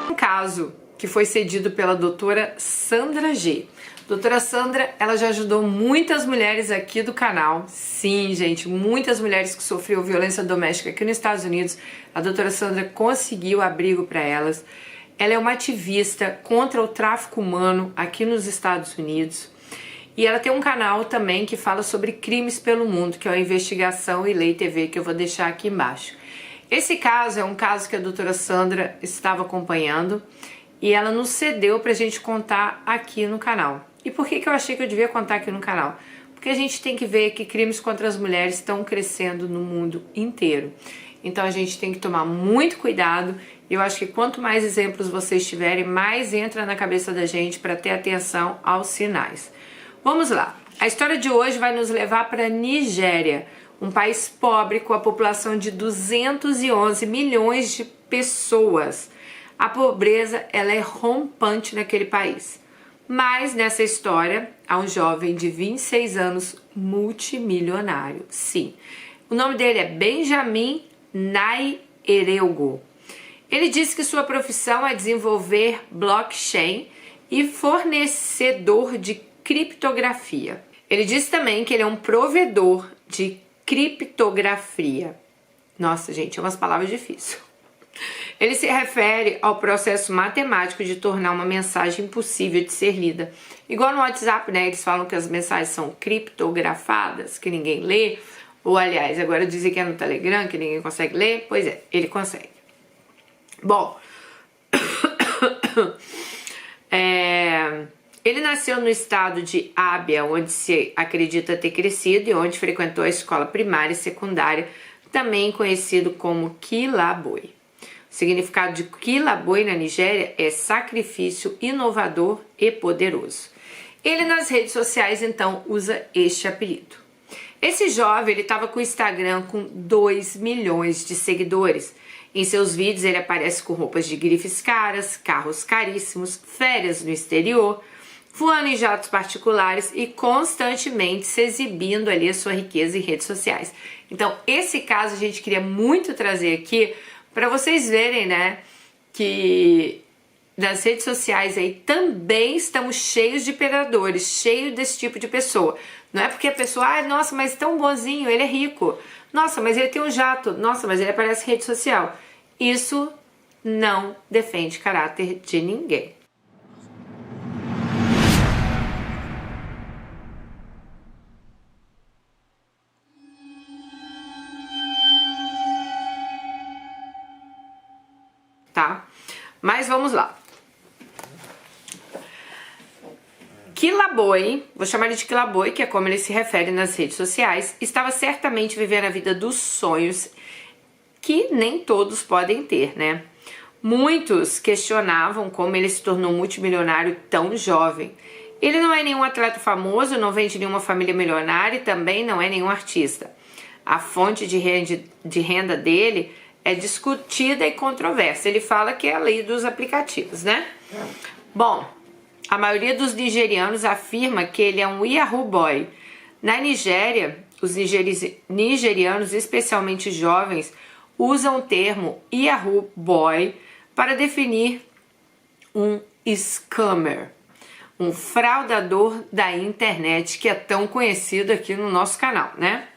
Um caso que foi cedido pela doutora Sandra G. Doutora Sandra, ela já ajudou muitas mulheres aqui do canal. Sim, gente, muitas mulheres que sofreram violência doméstica aqui nos Estados Unidos. A doutora Sandra conseguiu abrigo para elas. Ela é uma ativista contra o tráfico humano aqui nos Estados Unidos. E ela tem um canal também que fala sobre crimes pelo mundo, que é a Investigação e Lei TV, que eu vou deixar aqui embaixo. Esse caso é um caso que a doutora Sandra estava acompanhando e ela nos cedeu pra gente contar aqui no canal. E por que eu achei que eu devia contar aqui no canal? Porque a gente tem que ver que crimes contra as mulheres estão crescendo no mundo inteiro. Então a gente tem que tomar muito cuidado. E eu acho que quanto mais exemplos vocês tiverem, mais entra na cabeça da gente para ter atenção aos sinais. Vamos lá. A história de hoje vai nos levar para a Nigéria, um país pobre com a população de 211 milhões de pessoas. A pobreza, ela é rompante naquele país. Mas nessa história, há um jovem de 26 anos multimilionário. Sim, o nome dele é Benjamin Nairego. Ele diz que sua profissão é desenvolver blockchain e fornecedor de criptografia. Ele diz também que ele é um provedor de criptografia. Nossa, gente, é umas palavras difíceis. Ele se refere ao processo matemático de tornar uma mensagem impossível de ser lida. Igual no WhatsApp, né? Eles falam que as mensagens são criptografadas, que ninguém lê. Ou, aliás, agora dizem que é no Telegram, que ninguém consegue ler. Pois é, ele consegue. Bom, ele nasceu no estado de Abia, onde se acredita ter crescido e onde frequentou a escola primária e secundária, também conhecido como Kilaboi. O significado de Kilaboi na Nigéria é sacrifício inovador e poderoso. Ele nas redes sociais então usa este apelido. Esse jovem ele estava com o Instagram com 2 milhões de seguidores. Em seus vídeos ele aparece com roupas de grifes caras, carros caríssimos, férias no exterior, voando em jatos particulares e constantemente se exibindo ali a sua riqueza em redes sociais. Então esse caso a gente queria muito trazer aqui para vocês verem, né, que nas redes sociais aí também estamos cheios de predadores, cheios desse tipo de pessoa. Não é porque a pessoa, nossa, mas tão bonzinho, ele é rico. Nossa, mas ele tem um jato. Nossa, mas ele aparece em rede social. Isso não defende caráter de ninguém. Tá? Mas vamos lá. Kilaboi, vou chamar ele de Kilaboi, que é como ele se refere nas redes sociais, estava certamente vivendo a vida dos sonhos que nem todos podem ter, né? Muitos questionavam como ele se tornou multimilionário tão jovem. Ele não é nenhum atleta famoso, não vem de nenhuma família milionária e também não é nenhum artista. A fonte de renda dele é discutida e controversa. Ele fala que é a lei dos aplicativos, né? Bom, a maioria dos nigerianos afirma que ele é um Yahoo Boy. Na Nigéria, os nigerianos, especialmente jovens, usam o termo Yahoo Boy para definir um scammer, um fraudador da internet que é tão conhecido aqui no nosso canal, né?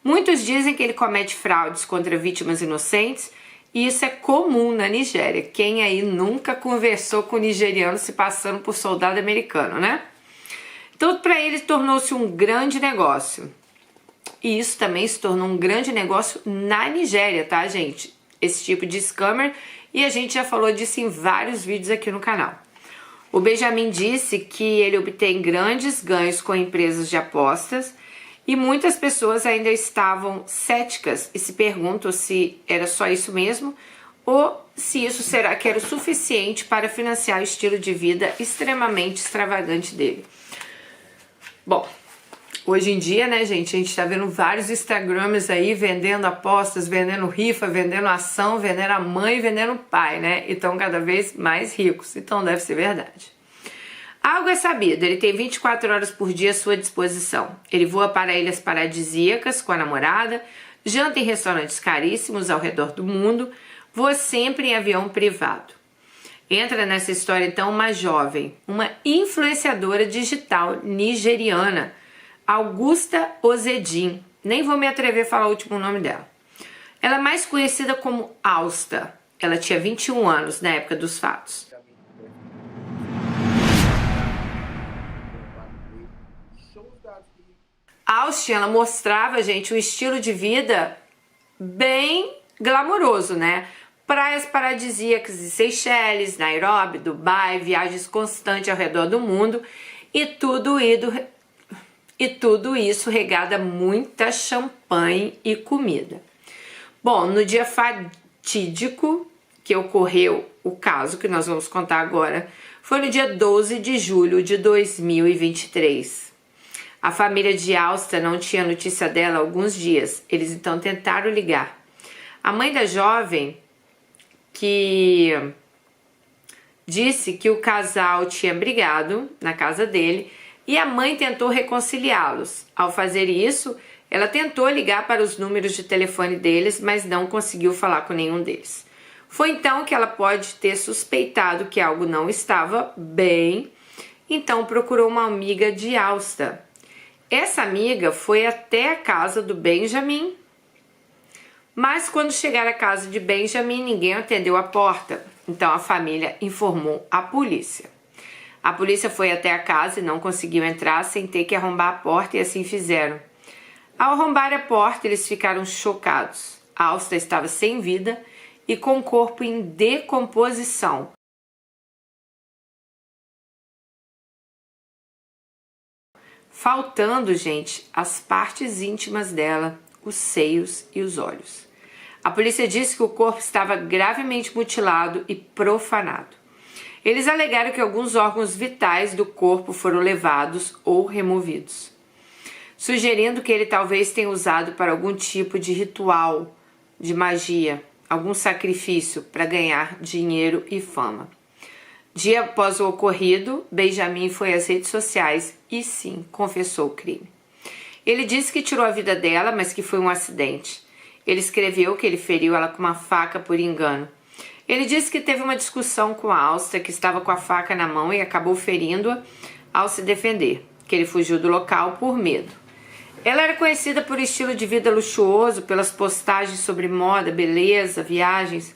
Muitos dizem que ele comete fraudes contra vítimas inocentes e isso é comum na Nigéria. Quem aí nunca conversou com nigeriano se passando por soldado americano, né? Então, para ele, tornou-se um grande negócio. E isso também se tornou um grande negócio na Nigéria, tá, gente? Esse tipo de scammer, e a gente já falou disso em vários vídeos aqui no canal. O Benjamin disse que ele obtém grandes ganhos com empresas de apostas e muitas pessoas ainda estavam céticas e se perguntam se era só isso mesmo ou se isso será que era o suficiente para financiar o estilo de vida extremamente extravagante dele. Bom, hoje em dia, né, gente, a gente tá vendo vários Instagrams aí vendendo apostas, vendendo rifa, vendendo ação, vendendo a mãe, vendendo o pai, né? E estão cada vez mais ricos, então deve ser verdade. Algo é sabido, ele tem 24 horas por dia à sua disposição. Ele voa para ilhas paradisíacas com a namorada, janta em restaurantes caríssimos ao redor do mundo, voa sempre em avião privado. Entra nessa história então uma jovem, uma influenciadora digital nigeriana, Augusta Ozedin. Nem vou me atrever a falar o último nome dela. Ela é mais conhecida como Austa. Ela tinha 21 anos na época dos fatos. Austin, ela mostrava, gente, um estilo de vida bem glamouroso, né? Praias paradisíacas de Seychelles, Nairobi, Dubai, viagens constantes ao redor do mundo e tudo isso regada a muita champanhe e comida. Bom, no dia fatídico que ocorreu o caso que nós vamos contar agora, foi no dia 12 de julho de 2023. A família de Austa não tinha notícia dela há alguns dias. Eles então tentaram ligar. A mãe da jovem, que disse que o casal tinha brigado na casa dele e a mãe tentou reconciliá-los. Ao fazer isso, ela tentou ligar para os números de telefone deles, mas não conseguiu falar com nenhum deles. Foi então que ela pode ter suspeitado que algo não estava bem, então procurou uma amiga de Austa. Essa amiga foi até a casa do Benjamin, mas quando chegaram à casa de Benjamin, ninguém atendeu a porta. Então a família informou a polícia. A polícia foi até a casa e não conseguiu entrar sem ter que arrombar a porta e assim fizeram. Ao arrombar a porta, eles ficaram chocados. A Austa estava sem vida e com o corpo em decomposição. Faltando, gente, as partes íntimas dela, os seios e os olhos. A polícia disse que o corpo estava gravemente mutilado e profanado. Eles alegaram que alguns órgãos vitais do corpo foram levados ou removidos, sugerindo que ele talvez tenha usado para algum tipo de ritual de magia, algum sacrifício para ganhar dinheiro e fama. Dia após o ocorrido, Benjamin foi às redes sociais e sim, confessou o crime. Ele disse que tirou a vida dela, mas que foi um acidente. Ele escreveu que ele feriu ela com uma faca por engano. Ele disse que teve uma discussão com a Austa, que estava com a faca na mão e acabou ferindo-a ao se defender, que ele fugiu do local por medo. Ela era conhecida por estilo de vida luxuoso, pelas postagens sobre moda, beleza, viagens.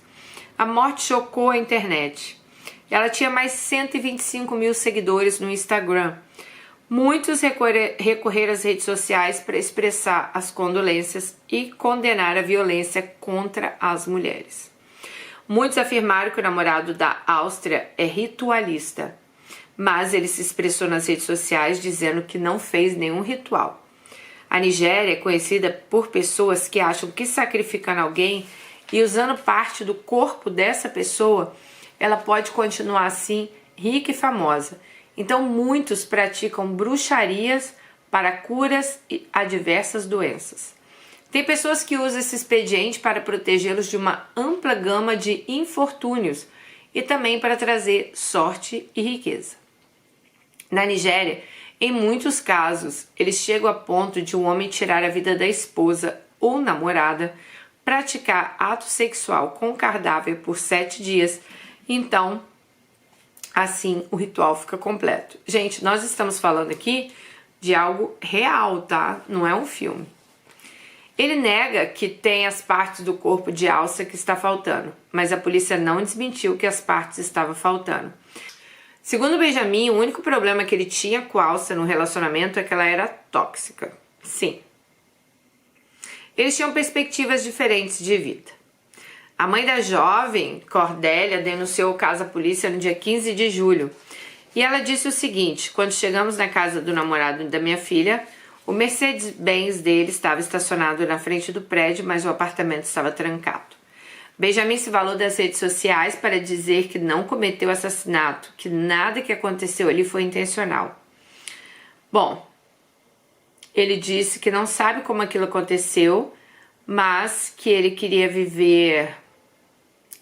A morte chocou a internet. Ela tinha mais 125 mil seguidores no Instagram. Muitos recorreram às redes sociais para expressar as condolências e condenar a violência contra as mulheres. Muitos afirmaram que o namorado da Áustria é ritualista, mas ele se expressou nas redes sociais dizendo que não fez nenhum ritual. A Nigéria é conhecida por pessoas que acham que sacrificando alguém e usando parte do corpo dessa pessoa, ela pode continuar assim, rica e famosa. Então muitos praticam bruxarias para curas a diversas doenças. Tem pessoas que usam esse expediente para protegê-los de uma ampla gama de infortúnios e também para trazer sorte e riqueza. Na Nigéria, em muitos casos, eles chegam a ponto de um homem tirar a vida da esposa ou namorada, praticar ato sexual com o cadáver por 7 dias, então, assim, o ritual fica completo. Gente, nós estamos falando aqui de algo real, tá? Não é um filme. Ele nega que tem as partes do corpo de Austa que está faltando, mas a polícia não desmentiu que as partes estavam faltando. Segundo Benjamin, o único problema que ele tinha com a Austa no relacionamento é que ela era tóxica. Sim. Eles tinham perspectivas diferentes de vida. A mãe da jovem, Cordélia, denunciou o caso à polícia no dia 15 de julho. E ela disse o seguinte: quando chegamos na casa do namorado da minha filha, o Mercedes-Benz dele estava estacionado na frente do prédio, mas o apartamento estava trancado. Benjamin se valeu das redes sociais para dizer que não cometeu assassinato, que nada que aconteceu ali foi intencional. Bom, ele disse que não sabe como aquilo aconteceu, mas que ele queria viver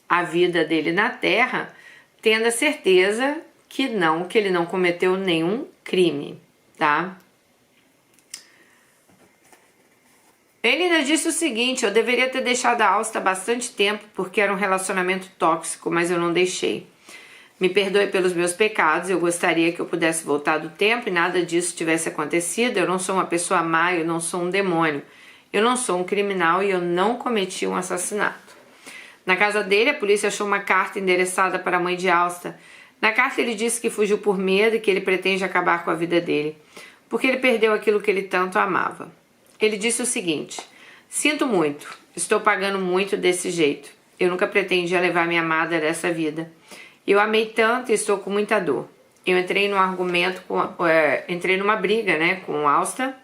a vida dele na Terra, tendo a certeza que ele não cometeu nenhum crime, tá? Ele ainda disse o seguinte: eu deveria ter deixado a Austa há bastante tempo porque era um relacionamento tóxico, mas eu não deixei. Me perdoe pelos meus pecados, eu gostaria que eu pudesse voltar do tempo e nada disso tivesse acontecido. Eu não sou uma pessoa má, eu não sou um demônio. Eu não sou um criminal e eu não cometi um assassinato. Na casa dele, a polícia achou uma carta endereçada para a mãe de Alsta. Na carta ele disse que fugiu por medo e que ele pretende acabar com a vida dele, porque ele perdeu aquilo que ele tanto amava. Ele disse o seguinte: sinto muito, estou pagando muito desse jeito. Eu nunca pretendia levar minha amada dessa vida. Eu amei tanto e estou com muita dor. Eu entrei entrei numa briga, com Alsta,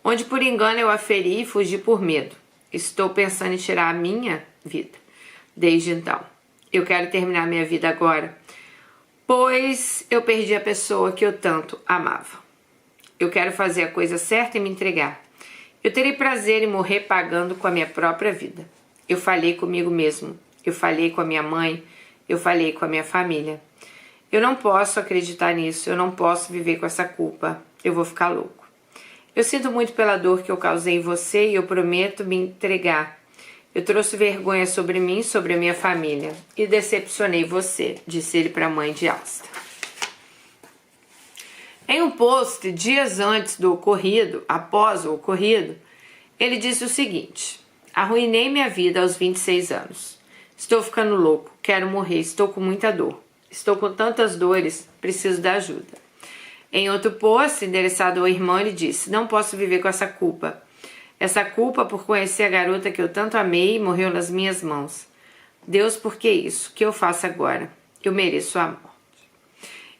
onde por engano eu a feri e fugi por medo. Estou pensando em tirar a minha vida. Desde então, eu quero terminar minha vida agora, pois eu perdi a pessoa que eu tanto amava. Eu quero fazer a coisa certa e me entregar. Eu terei prazer em morrer pagando com a minha própria vida. Eu falhei comigo mesmo, eu falhei com a minha mãe, eu falhei com a minha família. Eu não posso acreditar nisso, eu não posso viver com essa culpa, eu vou ficar louco. Eu sinto muito pela dor que eu causei em você e eu prometo me entregar. Eu trouxe vergonha sobre mim, sobre a minha família e decepcionei você, disse ele para a mãe de Alsta. Em um post, dias antes do ocorrido, após o ocorrido, ele disse o seguinte: arruinei minha vida aos 26 anos. Estou ficando louco, quero morrer, estou com muita dor. Estou com tantas dores, preciso da ajuda. Em outro post, endereçado ao irmão, ele disse: não posso viver com essa culpa. Essa culpa por conhecer a garota que eu tanto amei e morreu nas minhas mãos. Deus, por que isso? O que eu faço agora? Eu mereço a morte.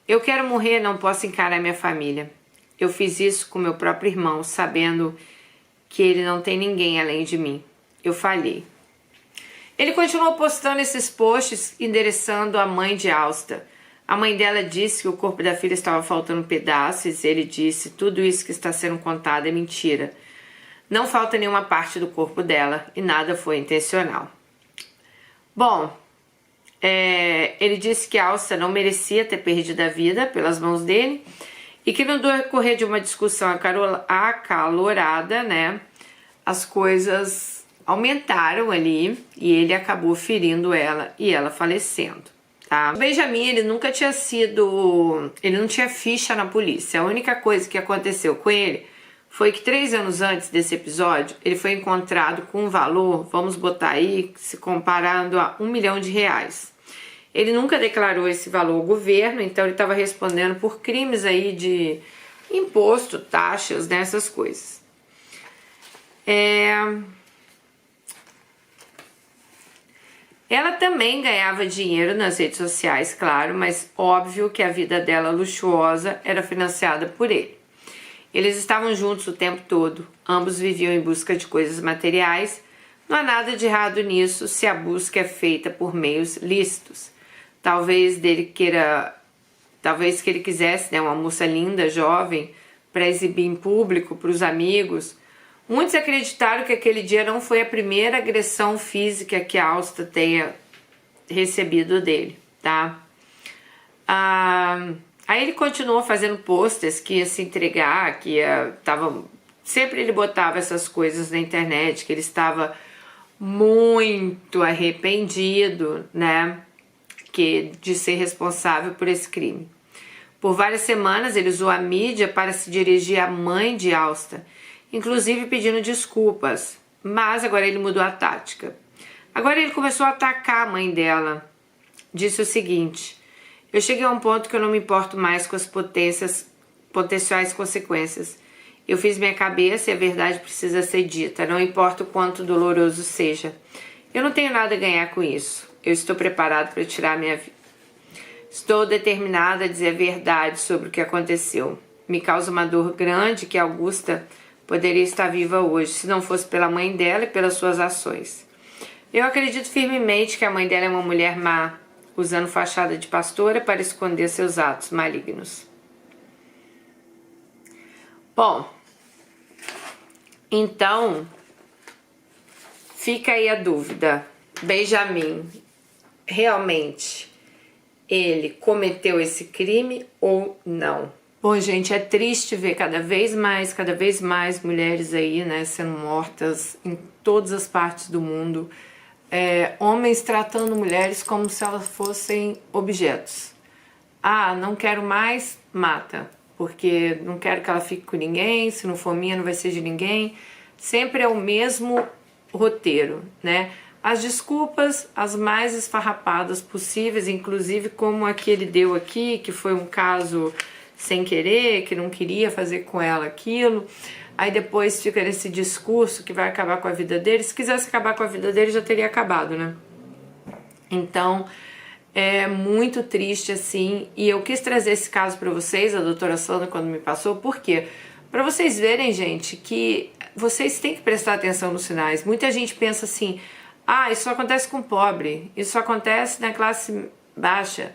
Eu quero morrer, não posso encarar minha família. Eu fiz isso com meu próprio irmão, sabendo que ele não tem ninguém além de mim. Eu falhei. Ele continuou postando esses posts endereçando a mãe de Alsta. A mãe dela disse que o corpo da filha estava faltando pedaços. Ele disse: tudo isso que está sendo contado é mentira. Não falta nenhuma parte do corpo dela e nada foi intencional. Bom, ele disse que Alsta não merecia ter perdido a vida pelas mãos dele e que no decorrer de uma discussão acalorada, as coisas aumentaram ali e ele acabou ferindo ela e ela falecendo. Tá? O Benjamin, ele não tinha ficha na polícia. A única coisa que aconteceu com ele foi que 3 anos antes desse episódio, ele foi encontrado com um valor, vamos botar aí, se comparando a R$1 milhão. Ele nunca declarou esse valor ao governo, então ele estava respondendo por crimes aí de imposto, taxas, essas coisas. Ela também ganhava dinheiro nas redes sociais, claro, mas óbvio que a vida dela luxuosa era financiada por ele. Eles estavam juntos o tempo todo, ambos viviam em busca de coisas materiais. Não há nada de errado nisso se a busca é feita por meios lícitos. Talvez que ele quisesse uma moça linda, jovem, para exibir em público para os amigos. Muitos acreditaram que aquele dia não foi a primeira agressão física que a Alsta tenha recebido dele, tá? Aí ele continuou fazendo posters que ia se entregar, sempre ele botava essas coisas na internet, que ele estava muito arrependido, de ser responsável por esse crime. Por várias semanas ele usou a mídia para se dirigir à mãe de Alsta, inclusive pedindo desculpas, mas agora ele mudou a tática. Agora ele começou a atacar a mãe dela. Disse o seguinte: eu cheguei a um ponto que eu não me importo mais com as potenciais consequências. Eu fiz minha cabeça e a verdade precisa ser dita, não importa o quanto doloroso seja. Eu não tenho nada a ganhar com isso. Eu estou preparado para tirar minha vida. Estou determinada a dizer a verdade sobre o que aconteceu. Me causa uma dor grande que Augusta poderia estar viva hoje, se não fosse pela mãe dela e pelas suas ações. Eu acredito firmemente que a mãe dela é uma mulher má, usando fachada de pastora para esconder seus atos malignos. Bom, então fica aí a dúvida. Benjamin, realmente ele cometeu esse crime ou não? Bom, gente, é triste ver cada vez mais mulheres aí, sendo mortas em todas as partes do mundo. Homens tratando mulheres como se elas fossem objetos. Ah, não quero mais, mata, porque não quero que ela fique com ninguém, se não for minha não vai ser de ninguém. Sempre é o mesmo roteiro, né? As desculpas as mais esfarrapadas possíveis, inclusive como a que ele deu aqui, que foi um caso sem querer, que não queria fazer com ela aquilo. Aí depois fica nesse discurso que vai acabar com a vida dele. Se quisesse acabar com a vida dele, já teria acabado, né? Então, é muito triste assim. E eu quis trazer esse caso para vocês, a doutora Sandra, quando me passou, por quê? Para vocês verem, gente, que vocês têm que prestar atenção nos sinais. Muita gente pensa assim, ah, isso acontece com pobre, isso acontece na classe baixa.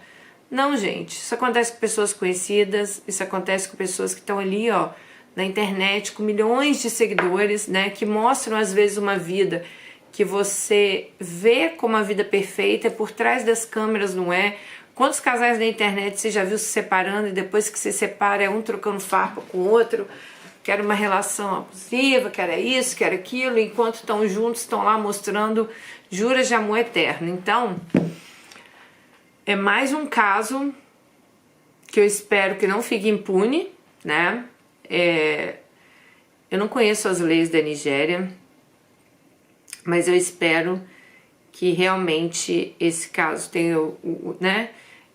Não, gente, isso acontece com pessoas conhecidas, isso acontece com pessoas que estão ali, ó, na internet, com milhões de seguidores, né, que mostram às vezes uma vida que você vê como a vida perfeita, por trás das câmeras não é. Quantos casais na internet você já viu se separando e depois que se separa é um trocando farpa com o outro, quer uma relação abusiva, quer isso, quer aquilo, enquanto estão juntos, estão lá mostrando juras de amor eterno. Então, é mais um caso que eu espero que não fique impune, né? Eu não conheço as leis da Nigéria, mas eu espero que realmente esse caso tenha, né?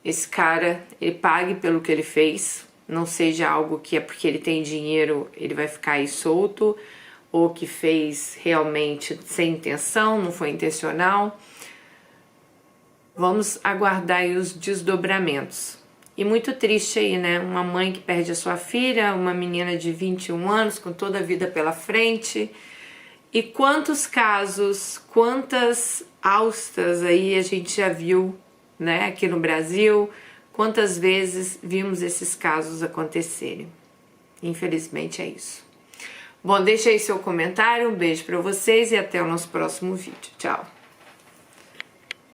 Esse cara, ele pague pelo que ele fez, não seja algo que é porque ele tem dinheiro, ele vai ficar aí solto, ou que fez realmente sem intenção, não foi intencional. Vamos aguardar aí os desdobramentos. E muito triste aí, né? Uma mãe que perde a sua filha, uma menina de 21 anos, com toda a vida pela frente. E quantos casos, quantas austas aí a gente já viu, né, aqui no Brasil, quantas vezes vimos esses casos acontecerem. Infelizmente é isso. Bom, deixa aí seu comentário, um beijo para vocês e até o nosso próximo vídeo. Tchau!